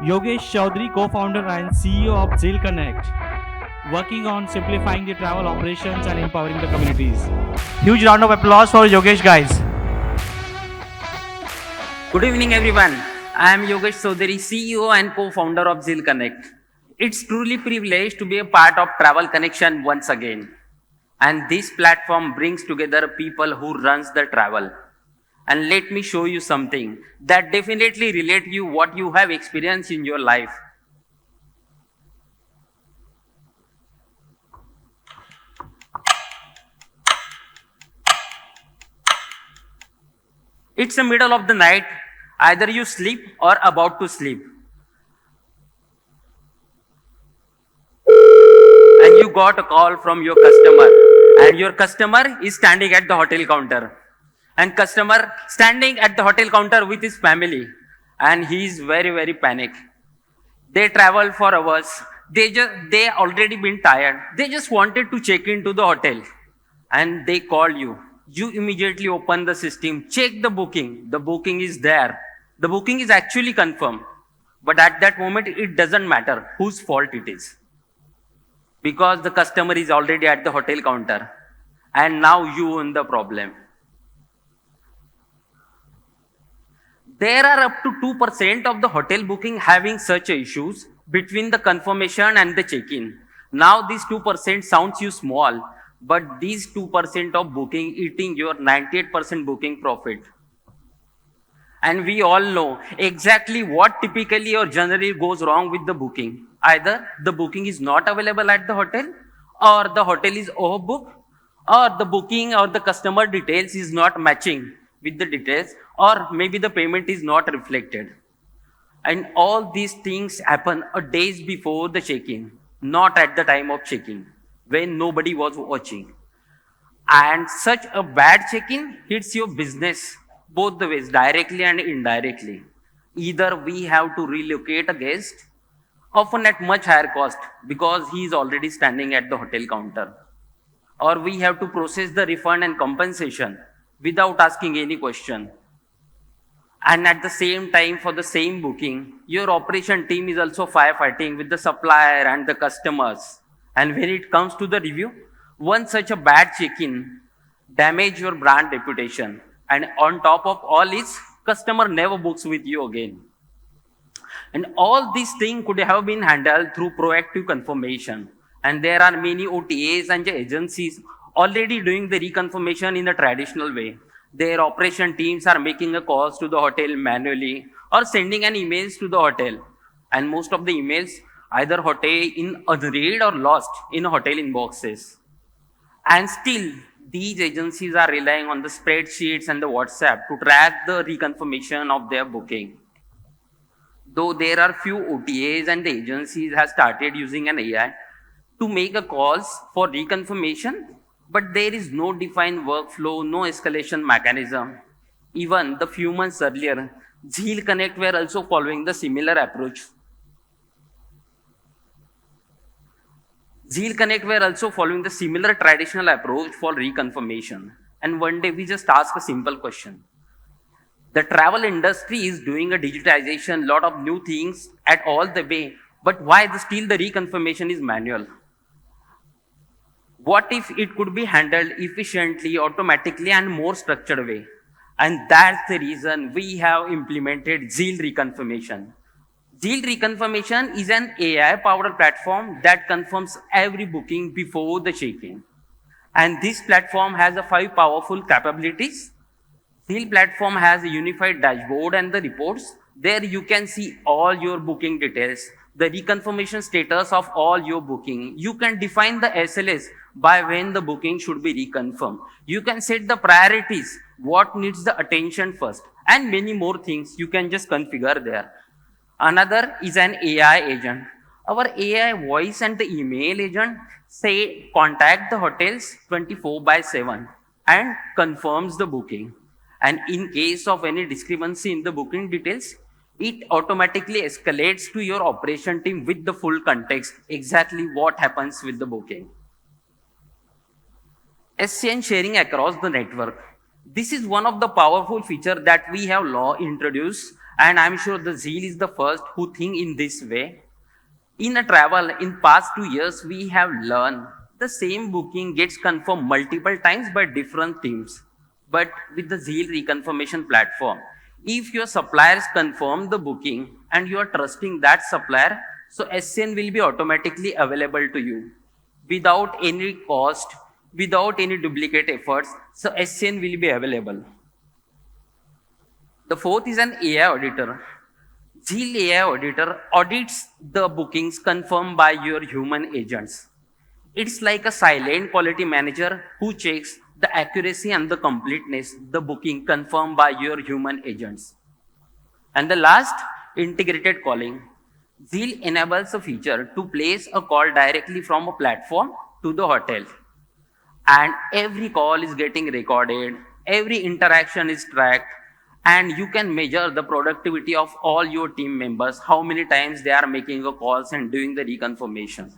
Yogesh Chaudhary, co-founder and CEO of Zeal Connect, working on simplifying the travel operations and empowering the communities. Huge round of applause for Yogesh, guys. Good evening, everyone. I am Yogesh Chaudhary, CEO and co-founder of Zeal Connect. It's truly privileged to be a part of Travel Connection once again. And this platform brings together people who runs the travel. And let me show you something that definitely relate you what you have experienced in your life. It's the middle of the night. Either you sleep or about to sleep. And you got a call from your customer, and your customer is standing at the hotel counter, and customer standing at the hotel counter with his family, and he is very panic. They traveled for hours. They already been tired. They just wanted to check into the hotel, and they call you. You immediately open the system, check the booking. The booking is there. The booking is actually confirmed, but at that moment it doesn't matter whose fault it is, because the customer is already at the hotel counter, and now you own the problem. There are up to 2% of the hotel booking having such issues between the confirmation and the check-in. Now this 2% sounds you small, but these 2% of booking eating your 98% booking profit. And we all know exactly what typically or generally goes wrong with the booking. Either the booking is not available at the hotel, or the hotel is overbooked, or the booking or the customer details is not matching with the details, or maybe the payment is not reflected. And all these things happen a days before the check-in, not at the time of check-in, when nobody was watching. And such a bad check-in hits your business both the ways, directly and indirectly. Either we have to relocate a guest, often at much higher cost because he is already standing at the hotel counter, or we have to process the refund and compensation without asking any question. And at the same time, for the same booking, your operation team is also firefighting with the supplier and the customers. And when it comes to the review, one such a bad check-in damage your brand reputation. And on top of all is, customer never books with you again. And all these things could have been handled through proactive confirmation. And there are many OTAs and agencies already doing the reconfirmation in a traditional way. Their operation teams are making a calls to the hotel manually or sending an emails to the hotel. And most of the emails either hotel in unread or lost in hotel inboxes. And still, these agencies are relying on the spreadsheets and the WhatsApp to track the reconfirmation of their booking. Though there are few OTAs and the agencies have started using an AI to make a calls for reconfirmation, but there is no defined workflow, no escalation mechanism. Even the few months earlier, Zeal Connect were also following the similar approach. Zeal Connect were also following the similar traditional approach for reconfirmation. And one day we just asked a simple question. The travel industry is doing a digitization, lot of new things at all the way, but why still the reconfirmation is manual? What if it could be handled efficiently, automatically, and more structured way? And that's the reason we have implemented Zeal Reconfirmation. Zeal Reconfirmation is an AI-powered platform that confirms every booking before the check-in. And this platform has a 5 powerful capabilities. Zeal platform has a unified dashboard and the reports. There you can see all your booking details, the reconfirmation status of all your booking. You can define the SLAs by when the booking should be reconfirmed. You can set the priorities, what needs the attention first, and many more things you can just configure there. Another is an AI agent. Our AI voice and the email agent say contact the hotels 24 by 7 and confirms the booking. And in case of any discrepancy in the booking details, it automatically escalates to your operation team with the full context, exactly what happens with the booking. SCN sharing across the network. This is one of the powerful feature that we have law introduced, and I'm sure the Zeal is the first who think in this way. In a travel, in past 2 years, we have learned the same booking gets confirmed multiple times by different teams. But with the Zeal reconfirmation platform, if your suppliers confirm the booking and you are trusting that supplier, so SCN will be automatically available to you without any cost, without any duplicate efforts. So SCN will be available. The fourth is an AI auditor. Zeal AI auditor audits the bookings confirmed by your human agents. It's like a silent quality manager who checks the accuracy and the completeness the booking confirmed by your human agents. And the last, integrated calling. Zeal enables a feature to place a call directly from a platform to the hotel. And every call is getting recorded, every interaction is tracked, and you can measure the productivity of all your team members, how many times they are making a calls and doing the reconfirmation.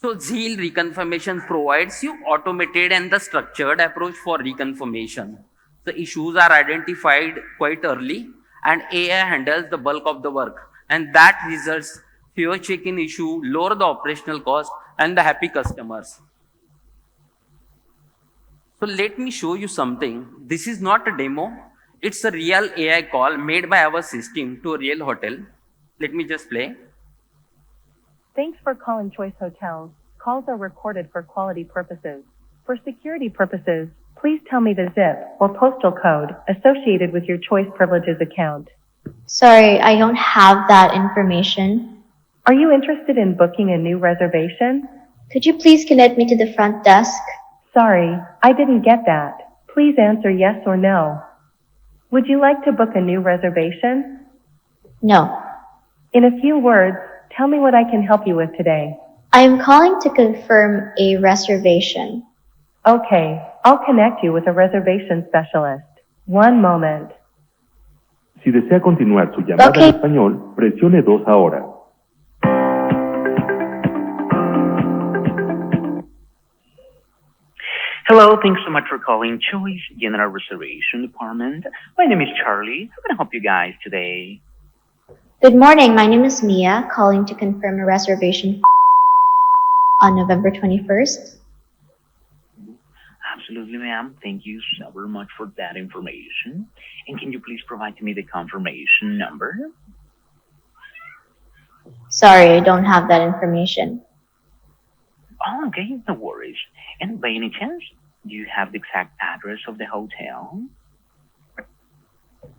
So Zeal reconfirmation provides you automated and the structured approach for reconfirmation. The issues are identified quite early and AI handles the bulk of the work, and that results fewer check-in issue, lower the operational cost, and the happy customers. So let me show you something. This is not a demo. It's a real AI call made by our system to a real hotel. Let me just play. Thanks for calling Choice Hotels. Calls are recorded for quality purposes. For security purposes, please tell me the zip or postal code associated with your Choice Privileges account. Sorry, I don't have that information. Are you interested in booking a new reservation? Could you please connect me to the front desk? Sorry, I didn't get that. Please answer yes or no. Would you like to book a new reservation? No. In a few words, tell me what I can help you with today. I am calling to confirm a reservation. Okay, I'll connect you with a reservation specialist. One moment. Si desea continuar su llamada Okay. en español, presione 2 ahora. Hello, thanks so much for calling Choice General Reservation Department. My name is Charlie. How can I help you guys today? Good morning, my name is Mia, calling to confirm a reservation on November 21st. Absolutely, ma'am. Thank you so very much for that information. And can you please provide to me the confirmation number? Sorry, I don't have that information. Oh, okay, no worries. And by any chance, do you have the exact address of the hotel?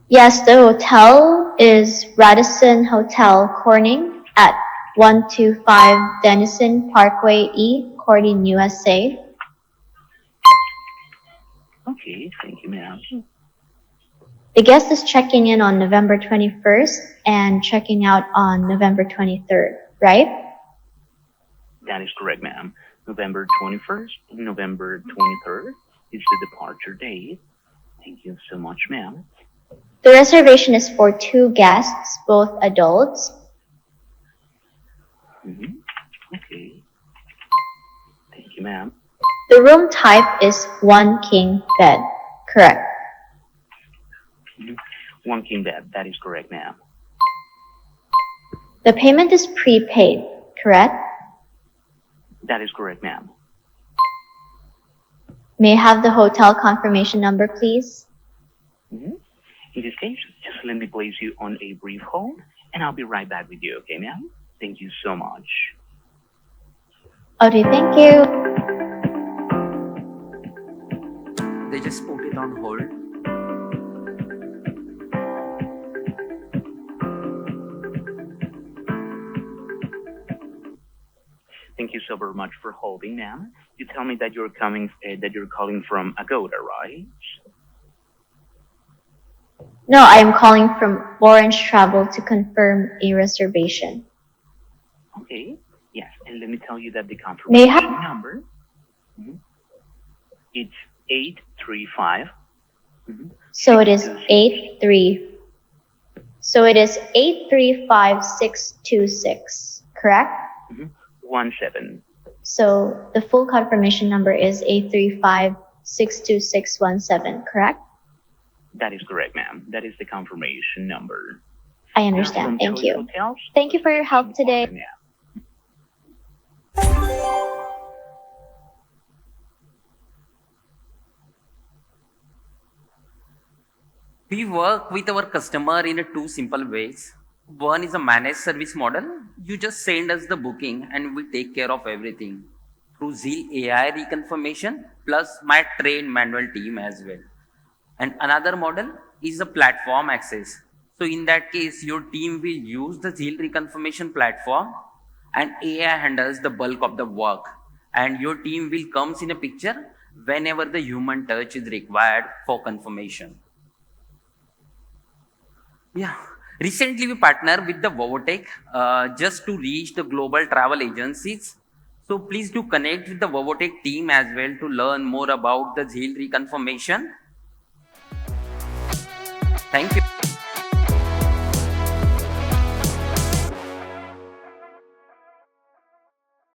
Yes, the hotel is Radisson Hotel Corning at 125 Denison Parkway E, Corning, USA. Okay, thank you, ma'am. The guest is checking in on November 21st and checking out on November 23rd, right? That is correct, ma'am. November 21st and November 23rd is the departure date. Thank you so much, ma'am. The reservation is for 2 guests, both adults. Okay. Thank you, ma'am. The room type is 1 king bed, correct? 1 king bed. That is correct, ma'am. The payment is prepaid, correct? That is correct, ma'am. May I have the hotel confirmation number, please? In this case, just let me place you on a brief hold, and I'll be right back with you, okay, ma'am? Thank you so much. Okay, thank you. They just put it on hold. Thank you so very much for holding, ma'am. You tell me that you're calling from Agoda, right? No, I am calling from Orange Travel to confirm a reservation. Okay. Yes, and let me tell you that the May confirmation I have- number, it's 835. So it is 835626, correct? 17. So the full confirmation number is 835626. 62617, correct? That is correct, ma'am. That is the confirmation number. I Now, understand. from Thank Choice you. Hotels, Thank you for your help today. yeah. We work with our customer in two simple ways. One is a managed service model. You just send us the booking and we take care of everything through Zeal AI reconfirmation plus my trained manual team as well. And another model is a platform access. So in that case, your team will use the Zeal reconfirmation platform and AI handles the bulk of the work. And your team will comes in a picture whenever the human touch is required for confirmation. Yeah. Recently, we partnered with the Vovotech just to reach the global travel agencies. So please do connect with the Vovotech team as well to learn more about the Zeal reconfirmation. Thank you.